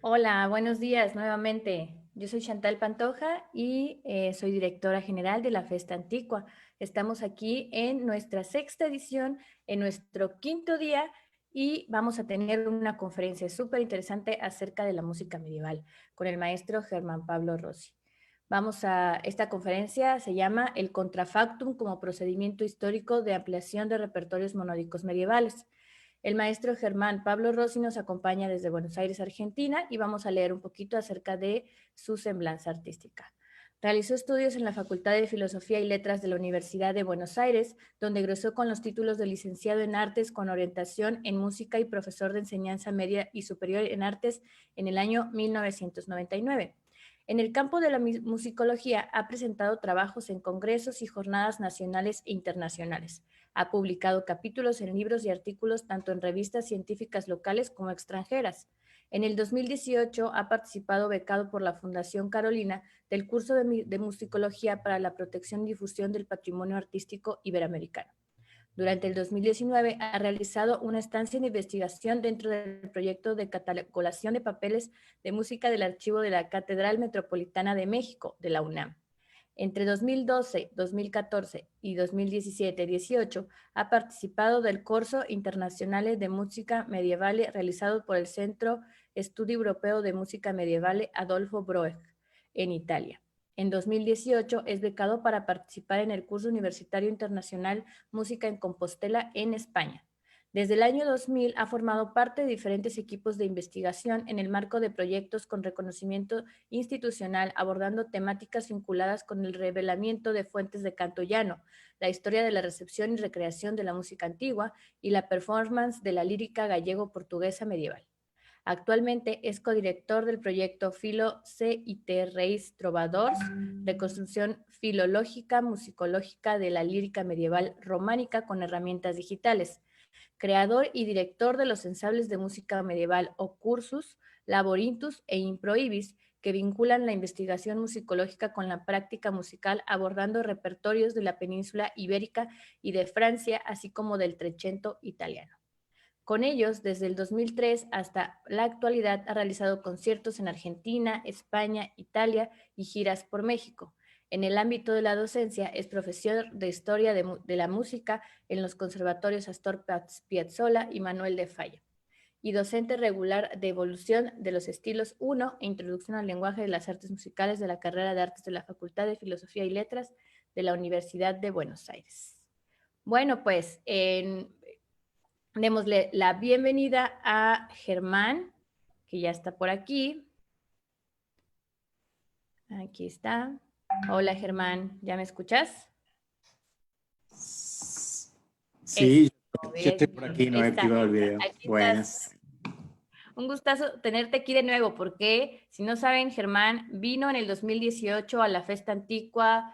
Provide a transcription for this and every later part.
Hola, buenos días nuevamente. Yo soy Chantal Pantoja y soy directora general de la Festa Antigua. Estamos aquí en nuestra sexta edición, en nuestro quinto día, y vamos a tener una conferencia súper interesante acerca de la música medieval con el maestro Germán Pablo Rossi. Esta conferencia se llama El Contrafactum como procedimiento histórico de ampliación de repertorios monódicos medievales. El maestro Germán Pablo Rossi nos acompaña desde Buenos Aires, Argentina, y vamos a leer un poquito acerca de su semblanza artística. Realizó estudios en la Facultad de Filosofía y Letras de la Universidad de Buenos Aires, donde egresó con los títulos de licenciado en Artes con orientación en música y profesor de enseñanza media y superior en artes en el año 1999. En el campo de la musicología ha presentado trabajos en congresos y jornadas nacionales e internacionales. Ha publicado capítulos en libros y artículos tanto en revistas científicas locales como extranjeras. En el 2018 ha participado becado por la Fundación Carolina del curso de musicología para la protección y difusión del patrimonio artístico iberoamericano. Durante el 2019 ha realizado una estancia en investigación dentro del proyecto de catalogación de papeles de música del archivo de la Catedral Metropolitana de México, de la UNAM. Entre 2012, 2014 y 2017-18 ha participado del Corso Internazionale de Música Medievale realizado por el Centro Estudio Europeo de Música Medievale Adolfo Broeg en Italia. En 2018 es becado para participar en el curso universitario internacional Música en Compostela en España. Desde el año 2000 ha formado parte de diferentes equipos de investigación en el marco de proyectos con reconocimiento institucional abordando temáticas vinculadas con el revelamiento de fuentes de canto llano, la historia de la recepción y recreación de la música antigua y la performance de la lírica gallego-portuguesa medieval. Actualmente es codirector del proyecto Filo CIT Reis Trovadors, reconstrucción filológica musicológica de la lírica medieval románica con herramientas digitales, creador y director de los ensambles de música medieval o cursus, Laborintus e Improibis, que vinculan la investigación musicológica con la práctica musical abordando repertorios de la península ibérica y de Francia, así como del Trecento italiano. Con ellos, desde el 2003 hasta la actualidad, ha realizado conciertos en Argentina, España, Italia y giras por México. En el ámbito de la docencia, es profesor de Historia de la Música en los conservatorios Astor Piazzolla y Manuel de Falla, y docente regular de Evolución de los Estilos 1 e Introducción al Lenguaje de las Artes Musicales de la carrera de Artes de la Facultad de Filosofía y Letras de la Universidad de Buenos Aires. Bueno, pues démosle la bienvenida a Germán, que ya está por aquí. Aquí está. Hola Germán, ¿ya me escuchas? Sí, Eso, yo estoy bien, por bien. aquí, no he activado el video. Aquí estás. Buenas. Un gustazo tenerte aquí de nuevo, porque si no saben, Germán vino en el 2018 a la Festa Antigua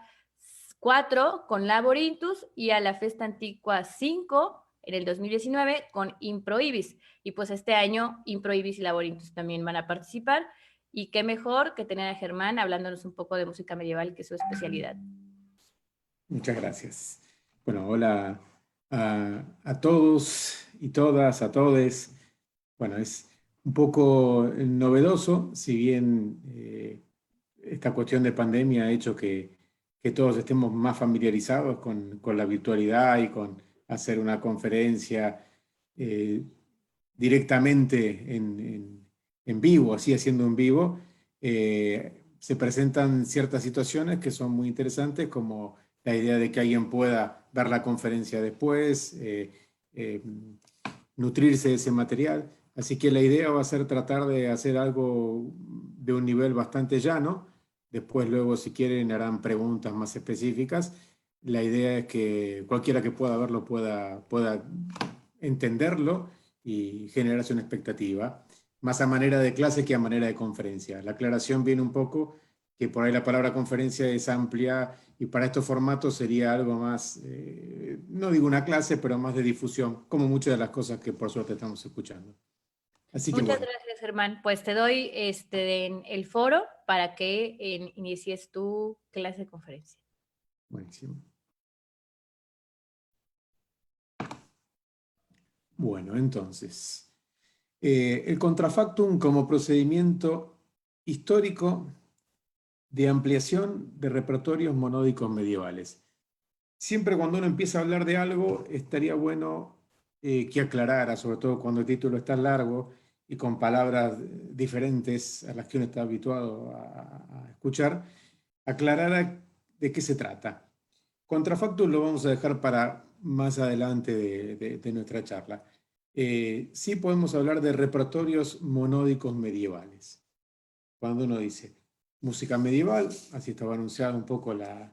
4 con Laborintus y a la Festa Antigua 5 en el 2019 con Improibis. Y pues este año Improibis y Laborintus también van a participar. Y qué mejor que tener a Germán hablándonos un poco de música medieval, que es su especialidad. Muchas gracias. Bueno, hola a todos y todas, a todes. Bueno, es un poco novedoso, si bien esta cuestión de pandemia ha hecho que todos estemos más familiarizados con la virtualidad y con hacer una conferencia eh, directamente en vivo, así haciendo en vivo, se presentan ciertas situaciones que son muy interesantes, como la idea de que alguien pueda ver la conferencia después, eh, nutrirse de ese material. Así que la idea va a ser tratar de hacer algo de un nivel bastante llano. Después, luego, si quieren, harán preguntas más específicas. La idea es que cualquiera que pueda verlo pueda entenderlo y generarse una expectativa, más a manera de clase que a manera de conferencia. La aclaración viene un poco que por ahí la palabra conferencia es amplia y para estos formatos sería algo más, no digo una clase, pero más de difusión, como muchas de las cosas que por suerte estamos escuchando. Así que Muchas bueno, gracias, Germán. Pues te doy en el foro para que inicies tu clase de conferencia. buenísimo. Bueno, entonces, El contrafactum como procedimiento histórico de ampliación de repertorios monódicos medievales. Siempre cuando uno empieza a hablar de algo, estaría bueno que aclarara, sobre todo cuando el título está largo y con palabras diferentes a las que uno está habituado a escuchar, aclarara de qué se trata. Contrafactum lo vamos a dejar para más adelante de nuestra charla. Sí podemos hablar de repertorios monódicos medievales. Cuando uno dice música medieval, así estaba anunciada un poco la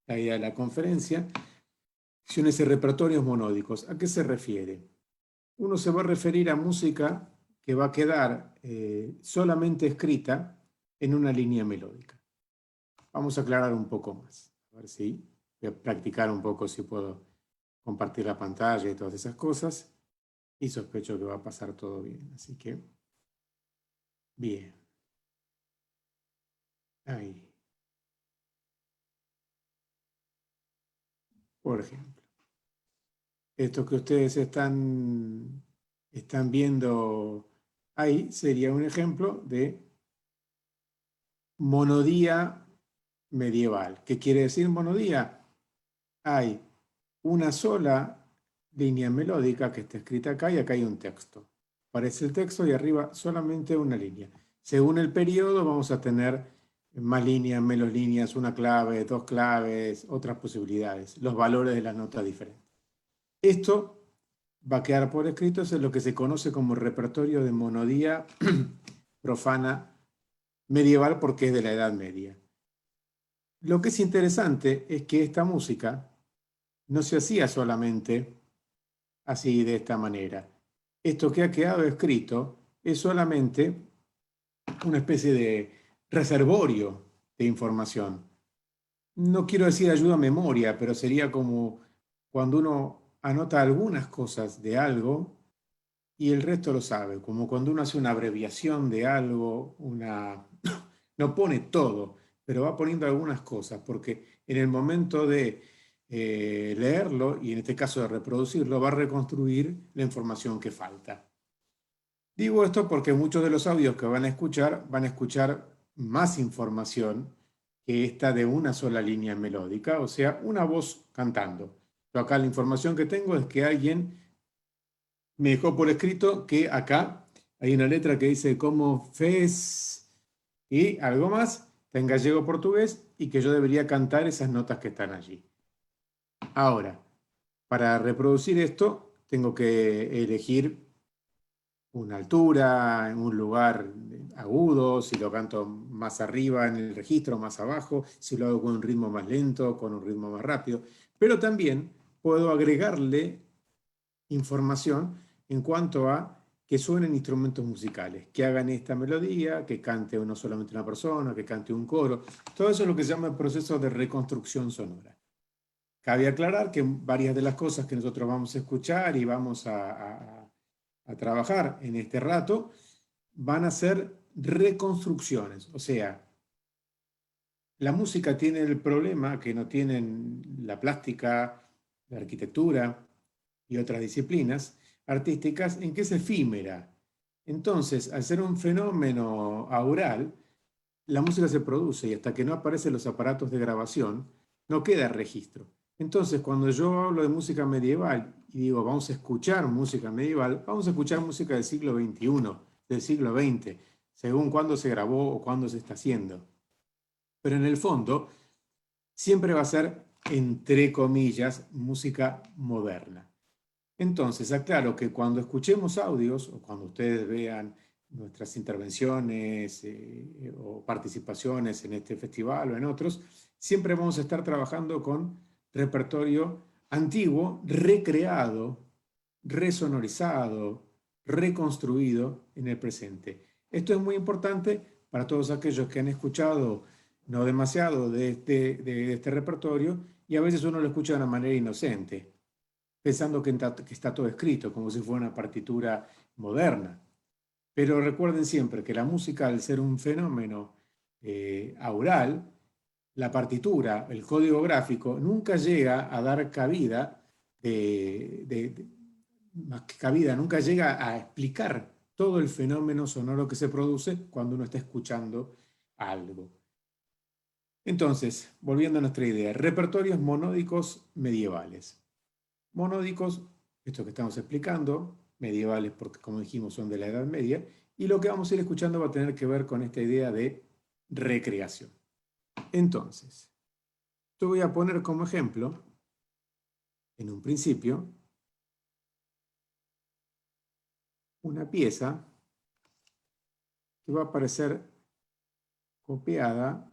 idea de la conferencia, si uno dice repertorios monódicos, ¿a qué se refiere? Uno se va a referir a música que va a quedar solamente escrita en una línea melódica. Vamos a aclarar un poco más. A ver si voy a practicar un poco si puedo compartir la pantalla y todas esas cosas. Y sospecho que va a pasar todo bien. Así que, bien. Ahí. Por ejemplo, esto que ustedes están viendo ahí sería un ejemplo de monodía medieval. ¿Qué quiere decir monodía? Hay una sola línea melódica que está escrita acá y acá hay un texto. Aparece el texto y arriba solamente una línea. Según el periodo vamos a tener más líneas, menos líneas, una clave, dos claves, otras posibilidades, los valores de las notas diferentes. Esto va a quedar por escrito, eso es lo que se conoce como repertorio de monodía profana medieval porque es de la Edad Media. Lo que es interesante es que esta música no se hacía solamente así de esta manera. Esto que ha quedado escrito es solamente una especie de reservorio de información. No quiero decir ayuda a memoria, pero sería como cuando uno anota algunas cosas de algo y el resto lo sabe, como cuando uno hace una abreviación de algo, no pone todo, pero va poniendo algunas cosas, porque en el momento de leerlo, y en este caso de reproducirlo, va a reconstruir la información que falta. Digo esto porque muchos de los audios que van a escuchar más información que esta de una sola línea melódica, o sea, una voz cantando. Yo acá la información que tengo es que alguien me dejó por escrito que acá hay una letra que dice como fez y algo más, está en gallego portugués y que yo debería cantar esas notas que están allí. Ahora, para reproducir esto, tengo que elegir una altura, en un lugar agudo, si lo canto más arriba en el registro, más abajo, si lo hago con un ritmo más lento, con un ritmo más rápido. Pero también puedo agregarle información en cuanto a que suenen instrumentos musicales, que hagan esta melodía, que cante no solamente una persona, que cante un coro. Todo eso es lo que se llama el proceso de reconstrucción sonora. Cabe aclarar que varias de las cosas que nosotros vamos a escuchar y vamos a trabajar en este rato van a ser reconstrucciones, o sea, la música tiene el problema que no tienen la plástica, la arquitectura y otras disciplinas artísticas en que es efímera. Entonces, al ser un fenómeno aural, la música se produce y hasta que no aparecen los aparatos de grabación, no queda registro. Entonces, cuando yo hablo de música medieval y digo vamos a escuchar música medieval, vamos a escuchar música del siglo XXI, del siglo XX, según cuándo se grabó o cuándo se está haciendo. Pero en el fondo, siempre va a ser, entre comillas, música moderna. Entonces, aclaro que cuando escuchemos audios o cuando ustedes vean nuestras intervenciones o participaciones en este festival o en otros, siempre vamos a estar trabajando con repertorio antiguo, recreado, resonorizado, reconstruido en el presente. Esto es muy importante para todos aquellos que han escuchado no demasiado de este repertorio y a veces uno lo escucha de una manera inocente pensando que está todo escrito, como si fuera una partitura moderna. Pero recuerden siempre que la música, al ser un fenómeno aural, la partitura, el código gráfico, nunca llega a dar cabida, cabida, nunca llega a explicar todo el fenómeno sonoro que se produce cuando uno está escuchando algo. Entonces, volviendo a nuestra idea, repertorios monódicos medievales. Monódicos, esto que estamos explicando, medievales porque como dijimos son de la Edad Media, y lo que vamos a ir escuchando va a tener que ver con esta idea de recreación. Entonces, te voy a poner como ejemplo, en un principio, una pieza que va a aparecer copiada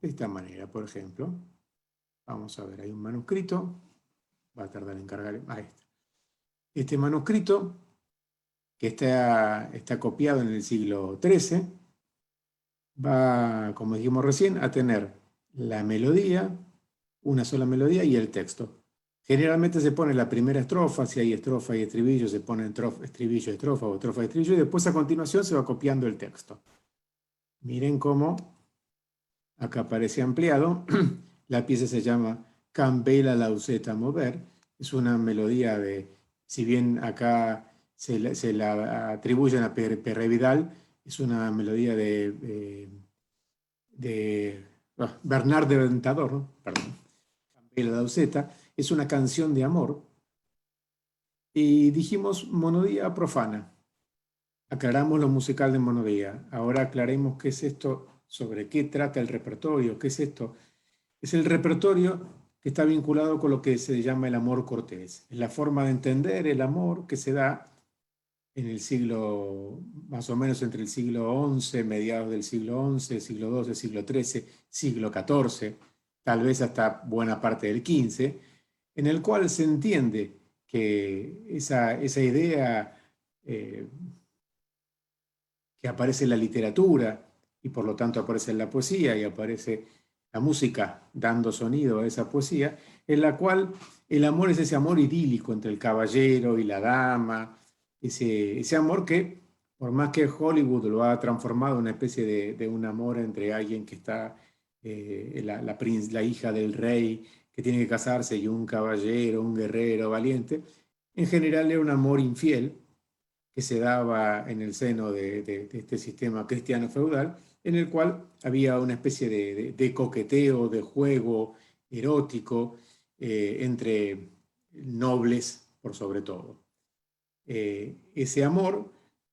de esta manera, por ejemplo. Vamos a ver, hay un manuscrito, va a tardar en cargar, ahí está. Este manuscrito, que está copiado en el siglo XIII, va, como dijimos recién, a tener la melodía, una sola melodía y el texto. Generalmente se pone la primera estrofa, si hay estrofa y estribillo, se pone estribillo, estrofa o estrofa y estribillo, y después a continuación se va copiando el texto. Miren cómo acá aparece ampliado. La pieza se llama Cambela Lauseta Mover. Es una melodía de, si bien acá se la atribuyen a Pere Vidal, es una melodía de Bernard de Ventador, ¿no? Perdón. Cambela Lauseta. Es una canción de amor. Y dijimos monodía profana. Aclaramos lo musical de monodía. Ahora aclaremos qué es esto, sobre qué trata el repertorio, qué es esto. Es el repertorio que está vinculado con lo que se llama el amor cortés. Es la forma de entender el amor que se da en el siglo, más o menos entre el siglo XI, mediados del siglo XI, siglo XII, siglo XIII, siglo XIV, tal vez hasta buena parte del XV, en el cual se entiende que esa idea que aparece en la literatura y por lo tanto aparece en la poesía y aparece la música dando sonido a esa poesía, en la cual el amor es ese amor idílico entre el caballero y la dama, ese amor que, por más que Hollywood lo ha transformado en una especie de un amor entre alguien que está, la hija del rey que tiene que casarse y un caballero, un guerrero valiente, en general era un amor infiel que se daba en el seno de este sistema cristiano feudal, en el cual había una especie de coqueteo, de juego erótico entre nobles por sobre todo. Ese amor,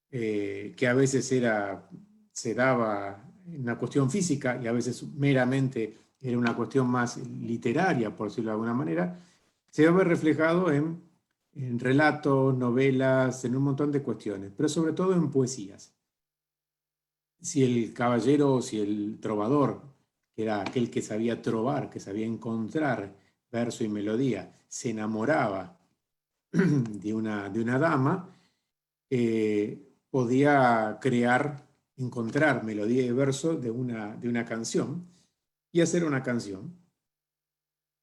que a veces se daba en una cuestión física y a veces meramente era una cuestión más literaria, por decirlo de alguna manera, se va a ver reflejado en relatos, novelas, en un montón de cuestiones, pero sobre todo en poesías. Si el caballero, si el trovador, que era aquel que sabía trovar, que sabía encontrar verso y melodía, se enamoraba de una dama, podía encontrar melodía y verso de una canción y hacer una canción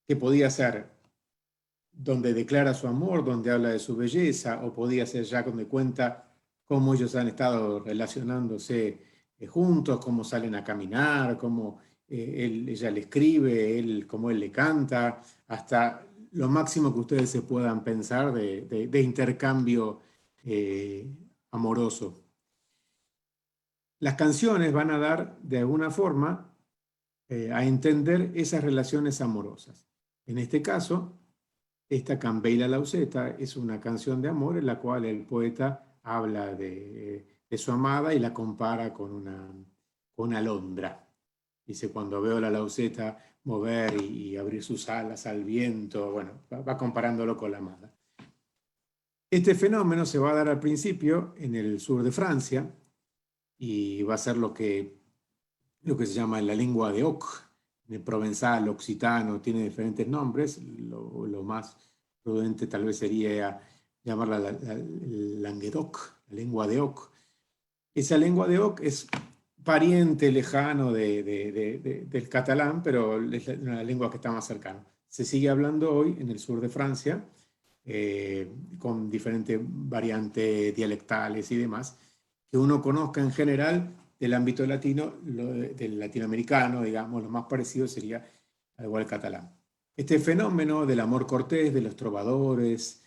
que podía ser donde declara su amor, donde habla de su belleza, o podía ser ya donde cuenta cómo ellos han estado relacionándose juntos, cómo salen a caminar, cómo ella le escribe, cómo él le canta, hasta lo máximo que ustedes se puedan pensar de intercambio amoroso. Las canciones van a dar de alguna forma a entender esas relaciones amorosas. En este caso, esta Cambela Lauseta es una canción de amor en la cual el poeta habla de su amada y la compara con una alondra. Dice, cuando veo la Lauseta mover y abrir sus alas al viento, bueno, va comparándolo con la amada. Este fenómeno se va a dar al principio en el sur de Francia y va a ser lo que se llama la lengua de Oc, de provenzal, occitano, tiene diferentes nombres. Lo más prudente tal vez sería llamarla Languedoc, la lengua de Oc. Esa lengua de Oc es pariente lejano del catalán, pero es una lengua que está más cercana. Se sigue hablando hoy en el sur de Francia, con diferentes variantes dialectales y demás, que uno conozca en general del ámbito latino, del latinoamericano, digamos, lo más parecido sería algo al catalán. Este fenómeno del amor cortés, de los trovadores,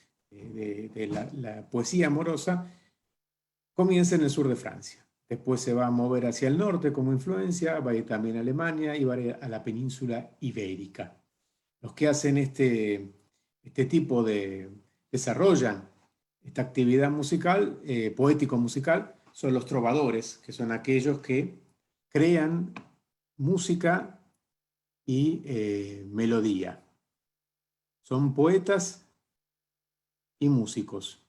de la poesía amorosa comienza en el sur de Francia. Después se va a mover hacia el norte como influencia, va a ir también a Alemania y va a ir a la península ibérica. Los que hacen este tipo desarrollan esta actividad musical, poético-musical, son los trovadores, que son aquellos que crean música y melodía. Son poetas y músicos.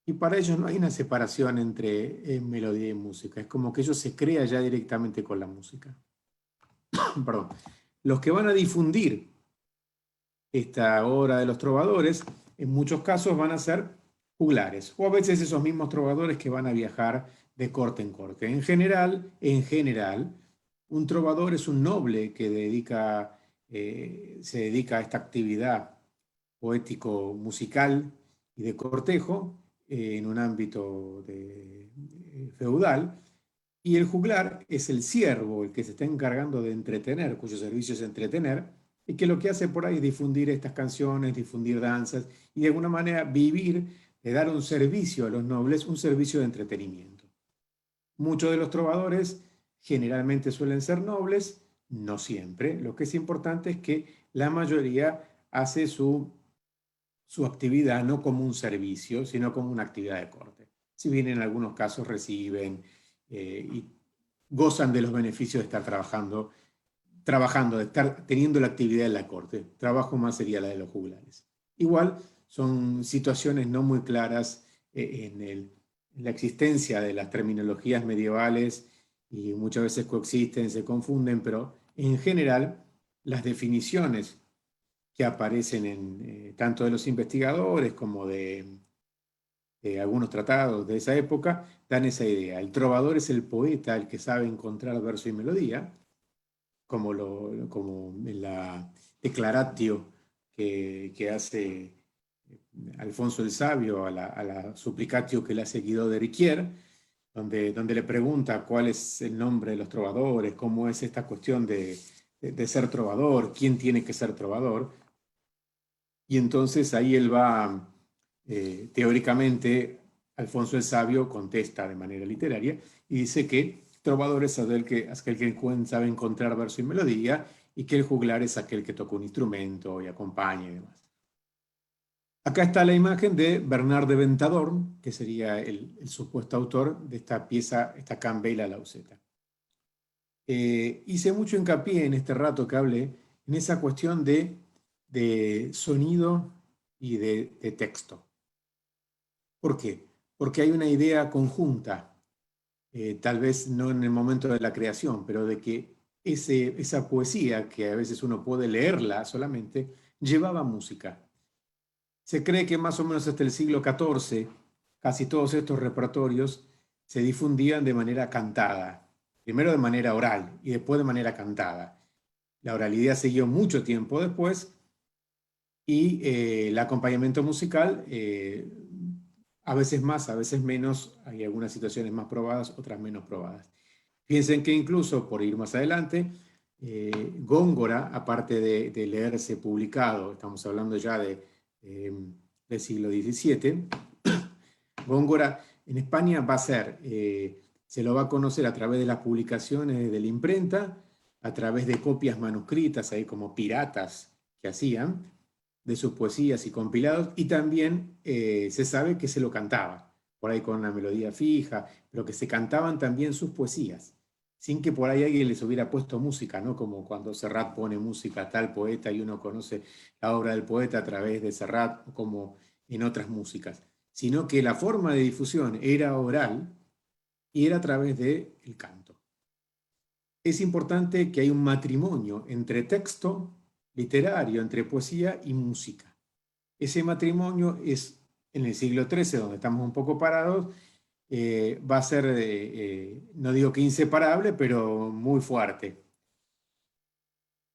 Y para ellos no hay una separación entre melodía y música. Es como que ellos se crean ya directamente con la música. Perdón. Los que van a difundir esta obra de los trovadores, en muchos casos van a ser juglares, o a veces esos mismos trovadores que van a viajar de corte en corte. En general, un trovador es un noble que se dedica a esta actividad poético-musical y de cortejo en un ámbito feudal, y el juglar es el siervo, el que se está encargando de entretener, cuyo servicio es entretener, y que lo que hace por ahí es difundir estas canciones, difundir danzas, y de alguna manera vivir, de dar un servicio a los nobles, un servicio de entretenimiento. Muchos de los trovadores generalmente suelen ser nobles, no siempre. Lo que es importante es que la mayoría hace su actividad no como un servicio, sino como una actividad de corte. Si bien en algunos casos reciben y gozan de los beneficios de estar trabajando, de estar teniendo la actividad en la corte. Trabajo más sería la de los juglares. Igual son situaciones no muy claras en la existencia de las terminologías medievales y muchas veces coexisten, se confunden, pero en general las definiciones que aparecen en tanto de los investigadores como de algunos tratados de esa época, dan esa idea. El trovador es el poeta, el que sabe encontrar verso y melodía, como en la declaratio que hace Alfonso el Sabio a la supplicatio que le hace Guido de Riquier, donde le pregunta cuál es el nombre de los trovadores, cómo es esta cuestión de ser trovador, quién tiene que ser trovador. Y entonces ahí él va, teóricamente, Alfonso el Sabio contesta de manera literaria y dice que trovador es aquel que sabe encontrar verso y melodía, y que el juglar es aquel que toca un instrumento y acompaña y demás. Acá está la imagen de Bernard de Ventadorn, que sería el supuesto autor de esta pieza, esta Cambela Lauseta. Hice mucho hincapié en este rato que hablé en esa cuestión de sonido y de texto. ¿Por qué? Porque hay una idea conjunta, tal vez no en el momento de la creación, pero de que esa poesía, que a veces uno puede leerla solamente, llevaba música. Se cree que más o menos hasta el siglo XIV, casi todos estos repertorios se difundían de manera cantada, primero de manera oral y después de manera cantada. La oralidad siguió mucho tiempo después y el acompañamiento musical, a veces más, a veces menos, hay algunas situaciones más probadas, otras menos probadas. Piensen que incluso, por ir más adelante, Góngora, aparte de leerse publicado, estamos hablando ya del siglo XVII, Góngora en España va a ser, se lo va a conocer a través de las publicaciones de la imprenta, a través de copias manuscritas, ahí como piratas que hacían, de sus poesías y compilados, y también se sabe que se lo cantaba, por ahí con una melodía fija, pero que se cantaban también sus poesías, sin que por ahí alguien les hubiera puesto música, ¿no? Como cuando Serrat pone música a tal poeta y uno conoce la obra del poeta a través de Serrat, como en otras músicas, sino que la forma de difusión era oral y era a través del canto. Es importante que hay un matrimonio entre texto literario, entre poesía y música. Ese matrimonio es en el siglo XIII, donde estamos un poco parados, va a ser, no digo que inseparable, pero muy fuerte.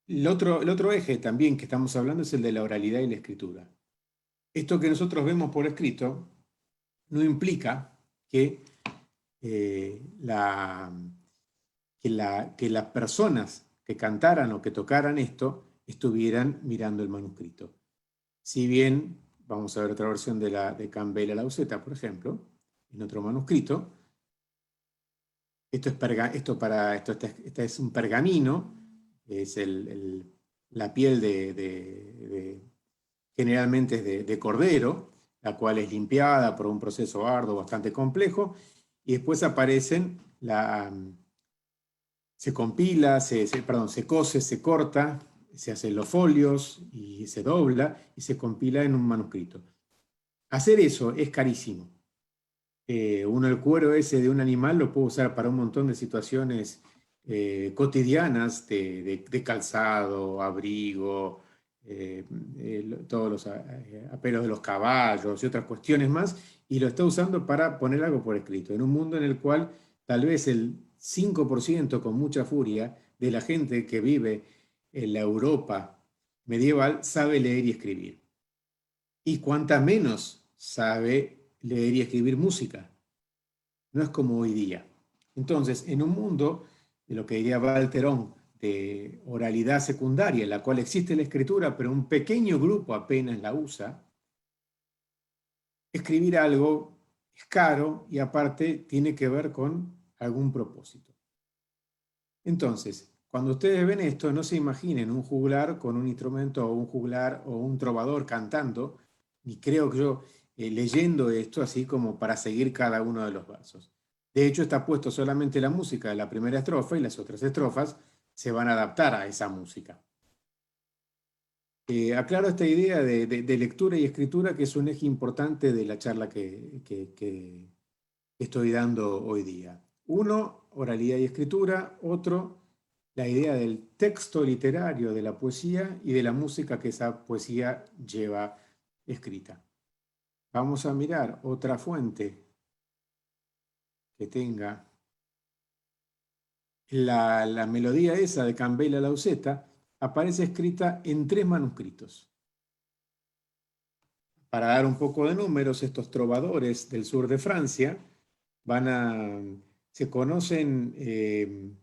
El otro eje también que estamos hablando es el de la oralidad y la escritura. Esto que nosotros vemos por escrito no implica que, que las personas que cantaran o que tocaran esto estuvieran mirando el manuscrito. Si bien vamos a ver otra versión de Campbell Lausetta, por ejemplo, en otro manuscrito. Este es un pergamino, es la piel generalmente es de cordero, la cual es limpiada por un proceso arduo bastante complejo, y después aparecen, se compila, se cose, se corta, se hacen los folios y se dobla y se compila en un manuscrito. Hacer eso es carísimo. Uno el cuero ese de un animal lo puede usar para un montón de situaciones cotidianas de calzado, abrigo, todos los aperos de los caballos y otras cuestiones más, y lo está usando para poner algo por escrito, en un mundo en el cual tal vez el 5% con mucha furia de la gente que vive en la Europa medieval sabe leer y escribir. Y cuanta menos sabe leer y escribir música. No es como hoy día. Entonces, en un mundo de lo que diría Valterón, de oralidad secundaria, en la cual existe la escritura, pero un pequeño grupo apenas la usa, escribir algo es caro y aparte tiene que ver con algún propósito. Entonces, cuando ustedes ven esto, no se imaginen un juglar con un instrumento o un juglar o un trovador cantando, ni creo que yo leyendo esto así como para seguir cada uno de los versos. De hecho, está puesto solamente la música de la primera estrofa y las otras estrofas se van a adaptar a esa música. Aclaro esta idea de lectura y escritura, que es un eje importante de la charla que estoy dando hoy día. Uno, oralidad y escritura. Otro, la idea del texto literario de la poesía y de la música que esa poesía lleva escrita. Vamos a mirar otra fuente que tenga la melodía esa de Campbell Lausetta. Aparece escrita en 3 manuscritos. Para dar un poco de números, estos trovadores del sur de Francia se conocen,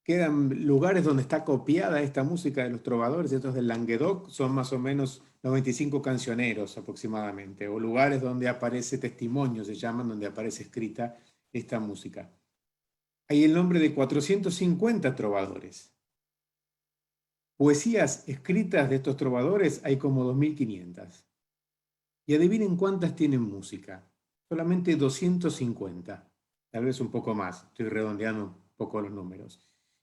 quedan lugares donde está copiada esta música de los trovadores. Estos del Languedoc son más o menos 95 cancioneros aproximadamente, o lugares donde aparece testimonio, se llaman, donde aparece escrita esta música. Hay el nombre de 450 trovadores. Poesías escritas de estos trovadores hay como 2500. Y adivinen cuántas tienen música. Solamente 250. Tal vez un poco más. Estoy redondeando un poco los números.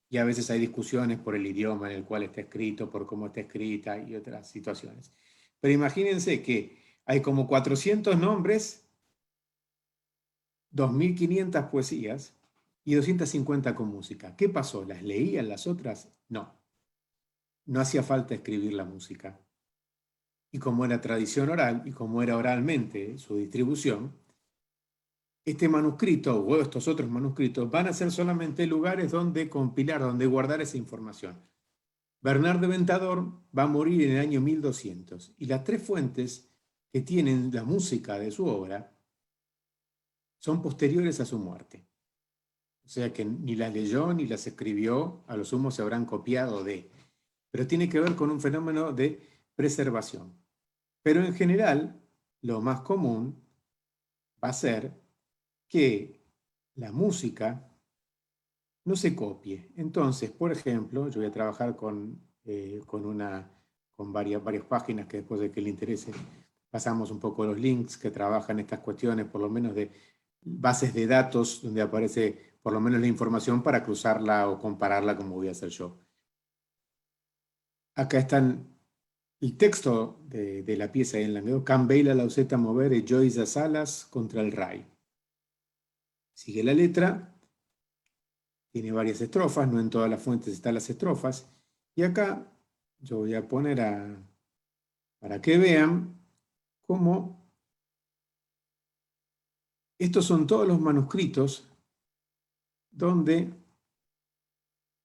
Y a veces hay discusiones por el idioma en el cual está escrito, por cómo está escrita y otras situaciones. Pero imagínense que hay como 400 nombres, 2500 poesías y 250 con música. ¿Qué pasó? ¿Las leían las otras? No. No hacía falta escribir la música. Y como era tradición oral y como era oralmente su distribución, este manuscrito o estos otros manuscritos van a ser solamente lugares donde compilar, donde guardar esa información. Bernard de Ventador va a morir en el año 1200 y las 3 fuentes que tienen la música de su obra son posteriores a su muerte. O sea que ni las leyó ni las escribió, a lo sumo se habrán copiado de. Pero tiene que ver con un fenómeno de preservación. Pero en general, lo más común va a ser que la música no se copie. Entonces, por ejemplo, yo voy a trabajar con varias páginas que después de que le interese, pasamos un poco los links que trabajan estas cuestiones, por lo menos de bases de datos donde aparece por lo menos la información para cruzarla o compararla como voy a hacer yo. Acá están el texto de la pieza en Languedoc: Campbell Lausetta movere Joyce Salas contra el Rai. Sigue la letra, tiene varias estrofas, no en todas las fuentes están las estrofas, y acá yo voy a poner para que vean cómo estos son todos los manuscritos donde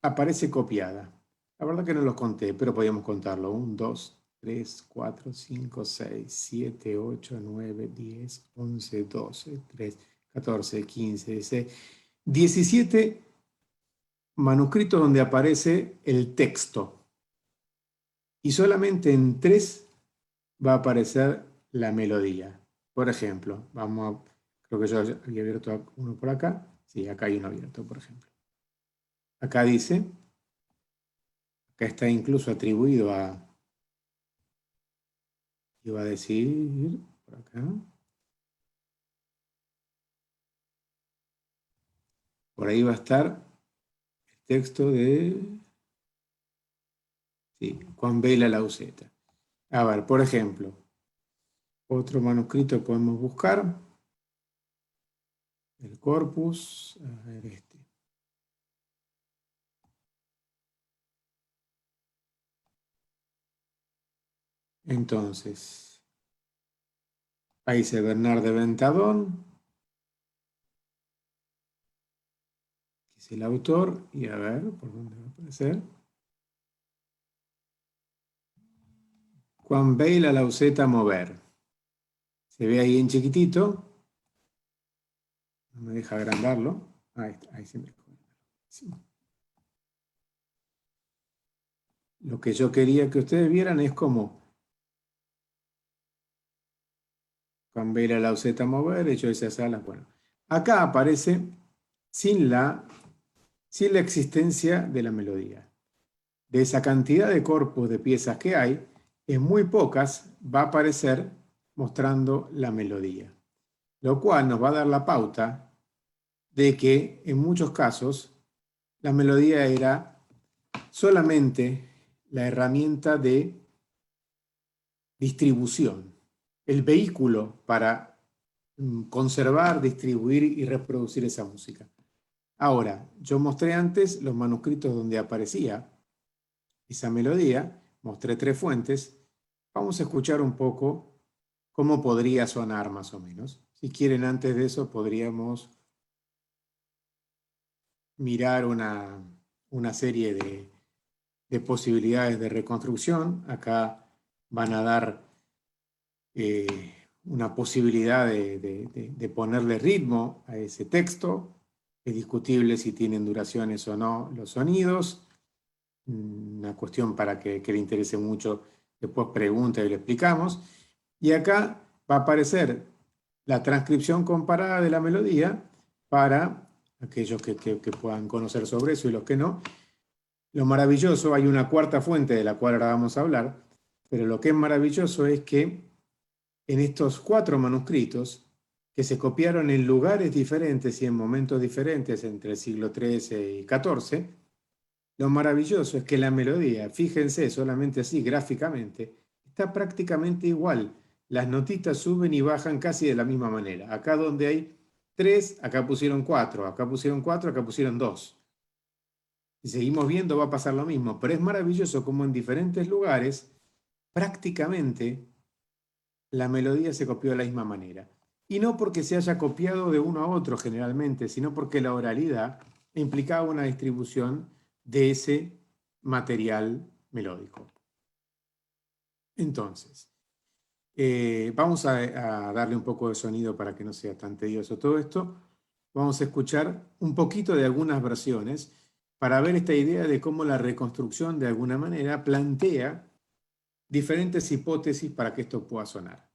aparece copiada. La verdad que no los conté, pero podíamos contarlo. 1, 2, 3, 4, 5, 6, 7, 8, 9, 10, 11, 12, 13, 14, 15, 16, 17 manuscritos donde aparece el texto. Y solamente en 3 va a aparecer la melodía. Por ejemplo, creo que yo había abierto uno por acá. Sí, acá hay uno abierto, por ejemplo. Acá dice, acá está incluso atribuido iba a decir, por acá. Por ahí va a estar el texto de Juan Vela Lauceta. A ver, por ejemplo, otro manuscrito podemos buscar. El corpus, a ver este. Entonces, ahí dice Bernard de Ventadón, que es el autor, y a ver, ¿por dónde va a aparecer? Juan Bale a Lauceta mover. Se ve ahí en chiquitito. No me deja agrandarlo. Ahí se me dejó. Sí. Lo que yo quería que ustedes vieran es cómo Juan Bale a Lauceta mover, hecho esas alas. Bueno, acá aparece sin la existencia de la melodía. De esa cantidad de corpus de piezas que hay, en muy pocas va a aparecer mostrando la melodía, lo cual nos va a dar la pauta de que en muchos casos la melodía era solamente la herramienta de distribución, el vehículo para conservar, distribuir y reproducir esa música. Ahora, yo mostré antes los manuscritos donde aparecía esa melodía, mostré 3 fuentes. Vamos a escuchar un poco cómo podría sonar más o menos. Si quieren, antes de eso podríamos mirar una serie de posibilidades de reconstrucción. Acá van a dar una posibilidad de ponerle ritmo a ese texto. Es discutible si tienen duraciones o no los sonidos. Una cuestión para que le interese mucho, después pregunta y le explicamos. Y acá va a aparecer la transcripción comparada de la melodía para aquellos que puedan conocer sobre eso y los que no. Lo maravilloso, hay una cuarta fuente de la cual ahora vamos a hablar, pero lo que es maravilloso es que en estos 4 manuscritos, que se copiaron en lugares diferentes y en momentos diferentes entre el siglo XIII y XIV, lo maravilloso es que la melodía, fíjense solamente así gráficamente, está prácticamente igual. Las notitas suben y bajan casi de la misma manera. Acá donde hay 3, acá pusieron 4, acá pusieron 4, acá pusieron 2. Si seguimos viendo va a pasar lo mismo, pero es maravilloso como en diferentes lugares prácticamente la melodía se copió de la misma manera. Y no porque se haya copiado de uno a otro generalmente, sino porque la oralidad implicaba una distribución de ese material melódico. Entonces, vamos a darle un poco de sonido para que no sea tan tedioso todo esto. Vamos a escuchar un poquito de algunas versiones para ver esta idea de cómo la reconstrucción de alguna manera plantea diferentes hipótesis para que esto pueda sonar.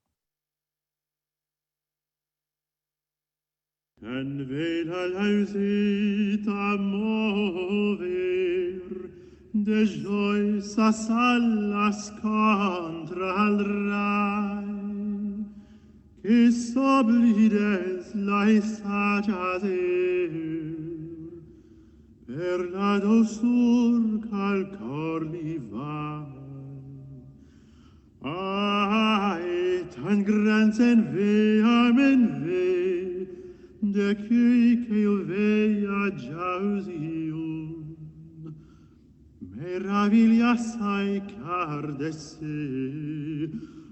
En vela Lauceta mover, de joyosas alas contra el Rhein, que soblides la jazer, per la dulzur calcor li vai. Ai, tan granzen veamen ve, de qui che io veia jausion, meraviglia sai car de se,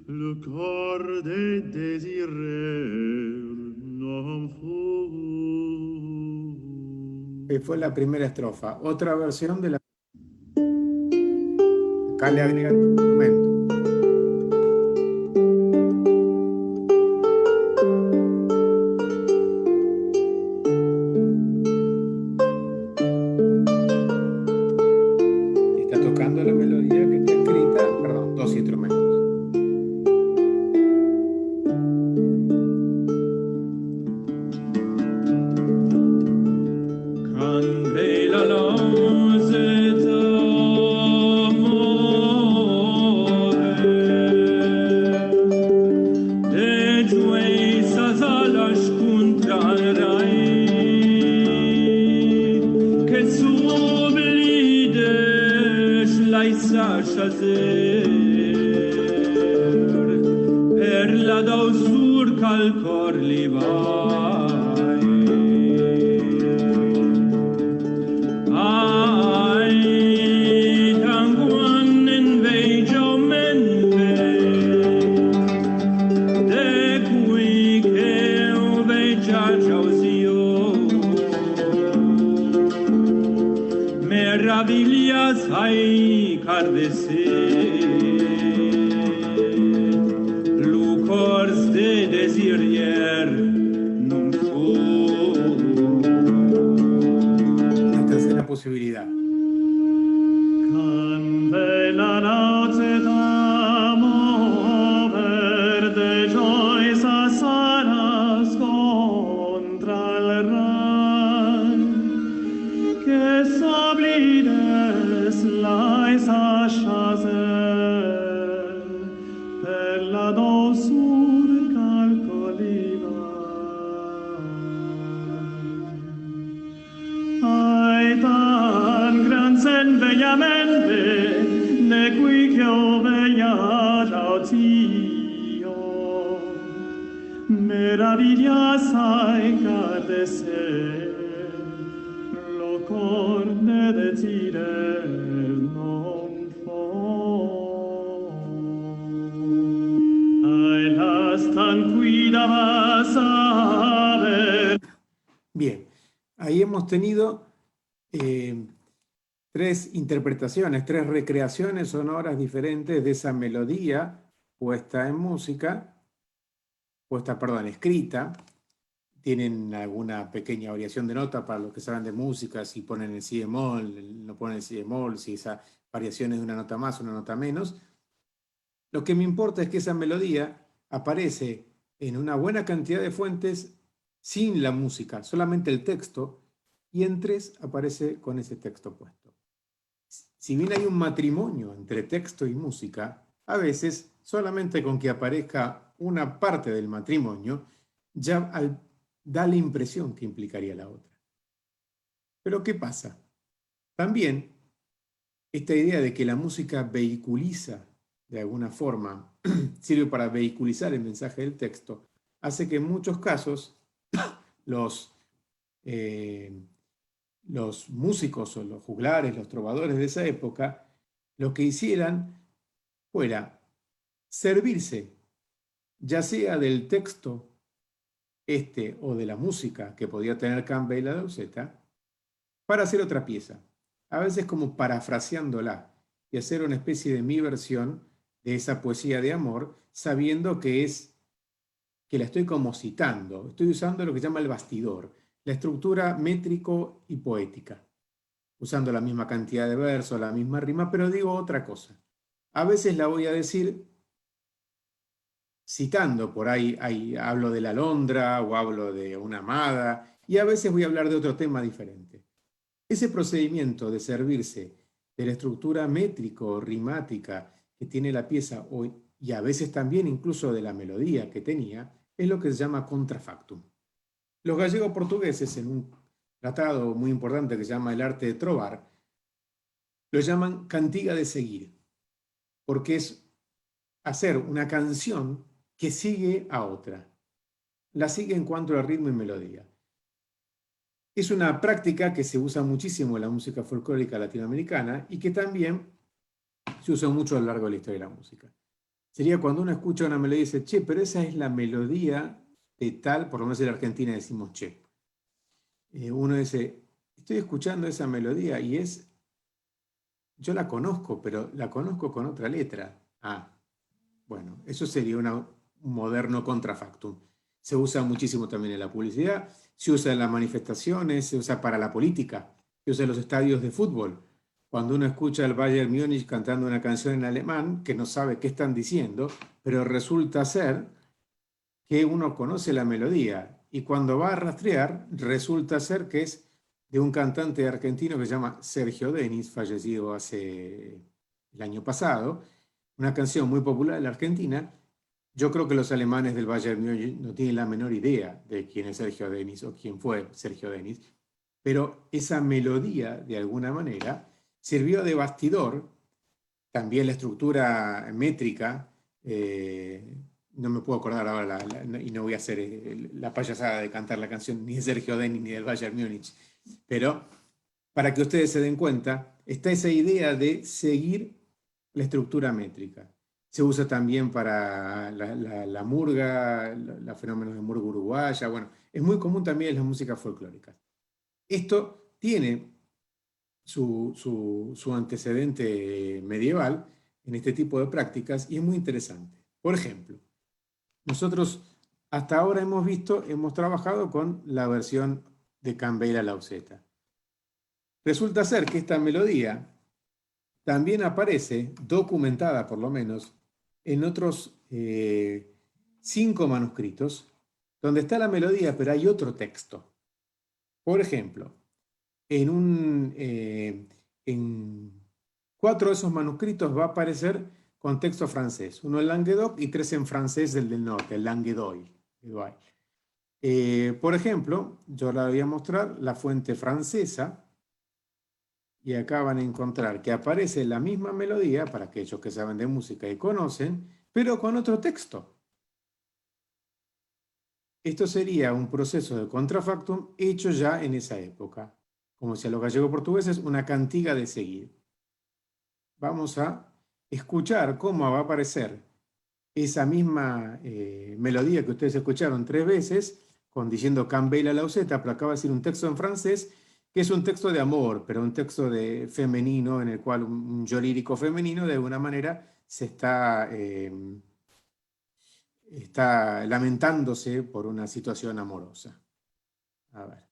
le cor de desirer non fu. Fue la primera estrofa. Otra versión de la... Acá le agregan un instrumento. Está tocando la melodía que está escrita, perdón, 2 instrumentos. per la doçur qu'al cor li vai. Ai, tant quan en veig augmente, de cui que ho veig a jausio, meravillas hay cardecer, lucors de desirier non fu. La tercera posibilidad. Cante la notte d'amor de gioia saras contra il ran, che soblides lais a chaser per la doçur calcoliva. Ai, tan gran sen bellamente, ne qui che ho vegliata Dio, meraviglias ai cardecer, lo cor de desider non fo. Ai, las tan cuida vas a ver. Bien, ahí hemos tenido tres interpretaciones, tres recreaciones sonoras diferentes de esa melodía puesta en música, escrita. Tienen alguna pequeña variación de nota para los que saben de música, si ponen el si bemol, no ponen el si bemol, si esa variación es de una nota más, una nota menos. Lo que me importa es que esa melodía aparece en una buena cantidad de fuentes sin la música, solamente el texto, y en tres aparece con ese texto puesto. Si bien hay un matrimonio entre texto y música, a veces solamente con que aparezca una parte del matrimonio ya da la impresión que implicaría la otra. Pero ¿qué pasa? También esta idea de que la música vehiculiza de alguna forma, sirve para vehiculizar el mensaje del texto, hace que en muchos casos los músicos o los juglares, los trovadores de esa época, lo que hicieran fuera servirse, ya sea del texto o de la música que podía tener Campbell y la Dowsetta, para hacer otra pieza, a veces como parafraseándola y hacer una especie de mi versión de esa poesía de amor, sabiendo que la estoy como citando, estoy usando lo que se llama el bastidor, la estructura métrico y poética, usando la misma cantidad de versos, la misma rima, pero digo otra cosa. A veces la voy a decir citando, por ahí hablo de la alondra o hablo de una amada, y a veces voy a hablar de otro tema diferente. Ese procedimiento de servirse de la estructura métrico-rimática que tiene la pieza hoy, y a veces también incluso de la melodía que tenía, es lo que se llama contrafactum. Los gallegos-portugueses, en un tratado muy importante que se llama El arte de trovar, lo llaman cantiga de seguir, porque es hacer una canción que sigue a otra. La sigue en cuanto a ritmo y melodía. Es una práctica que se usa muchísimo en la música folclórica latinoamericana y que también se usa mucho a lo largo de la historia de la música. Sería cuando uno escucha una melodía y dice, che, pero esa es la melodía de tal, por lo menos en la Argentina decimos che. Uno dice, estoy escuchando esa melodía y yo la conozco, pero la conozco con otra letra. Bueno, eso sería un moderno contrafactum. Se usa muchísimo también en la publicidad, se usa en las manifestaciones, se usa para la política, se usa en los estadios de fútbol. Cuando uno escucha al Bayern Múnich cantando una canción en alemán, que no sabe qué están diciendo, pero resulta ser que uno conoce la melodía, y cuando va a rastrear, resulta ser que es de un cantante argentino que se llama Sergio Denis, fallecido hace el año pasado, una canción muy popular en la Argentina. Yo creo que los alemanes del Bayern Múnich no tienen la menor idea de quién es Sergio Denis o quién fue Sergio Denis, pero esa melodía, de alguna manera, sirvió de bastidor también la estructura métrica, no me puedo acordar ahora, y no voy a hacer la payasada de cantar la canción ni de Sergio Denis ni del Bayern Múnich, pero para que ustedes se den cuenta, está esa idea de seguir la estructura métrica. Se usa también para la murga, los fenómenos de murga uruguaya, bueno, es muy común también en las músicas folclóricas. Esto tiene su antecedente medieval en este tipo de prácticas y es muy interesante. Por ejemplo, nosotros hasta ahora hemos trabajado con la versión de Cambela Lauseta. Resulta ser que esta melodía también aparece, documentada por lo menos, en otros 5 manuscritos, donde está la melodía, pero hay otro texto. Por ejemplo, en 4 de esos manuscritos va a aparecer con texto francés, uno en Languedoc y 3 en francés del norte, el Languedoy. Por ejemplo, yo les voy a mostrar la fuente francesa, y acá van a encontrar que aparece la misma melodía, para aquellos que saben de música y conocen, pero con otro texto. Esto sería un proceso de contrafactum hecho ya en esa época, como si a los gallego-portugueses una cantiga de seguir. Vamos a escuchar cómo va a aparecer esa misma melodía que ustedes escucharon 3 veces, diciendo Cambela Lauseta, pero acá va a decir un texto en francés, que es un texto de amor, pero un texto femenino, en el cual un yo lírico femenino de alguna manera se está lamentándose por una situación amorosa. A ver.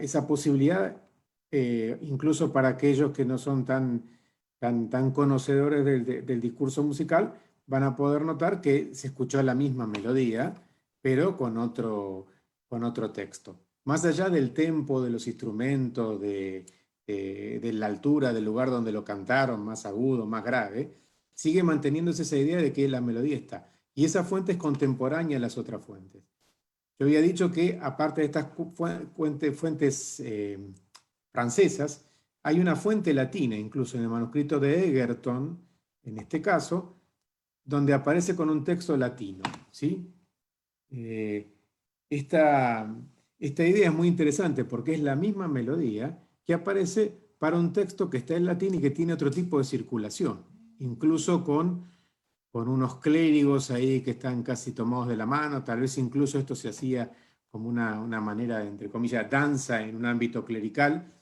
Esa posibilidad, incluso para aquellos que no son tan conocedores del discurso musical, van a poder notar que se escuchó la misma melodía, pero con otro texto. Más allá del tempo de los instrumentos, de la altura del lugar donde lo cantaron, más agudo, más grave, sigue manteniéndose esa idea de que la melodía está. Y esa fuente es contemporánea a las otras fuentes. Yo había dicho que, aparte de estas fuentes francesas, hay una fuente latina, incluso en el manuscrito de Egerton, en este caso, donde aparece con un texto latino, ¿sí? Esta idea es muy interesante porque es la misma melodía que aparece para un texto que está en latín y que tiene otro tipo de circulación, incluso con unos clérigos ahí que están casi tomados de la mano, tal vez incluso esto se hacía como una manera de, entre comillas, danza en un ámbito clerical,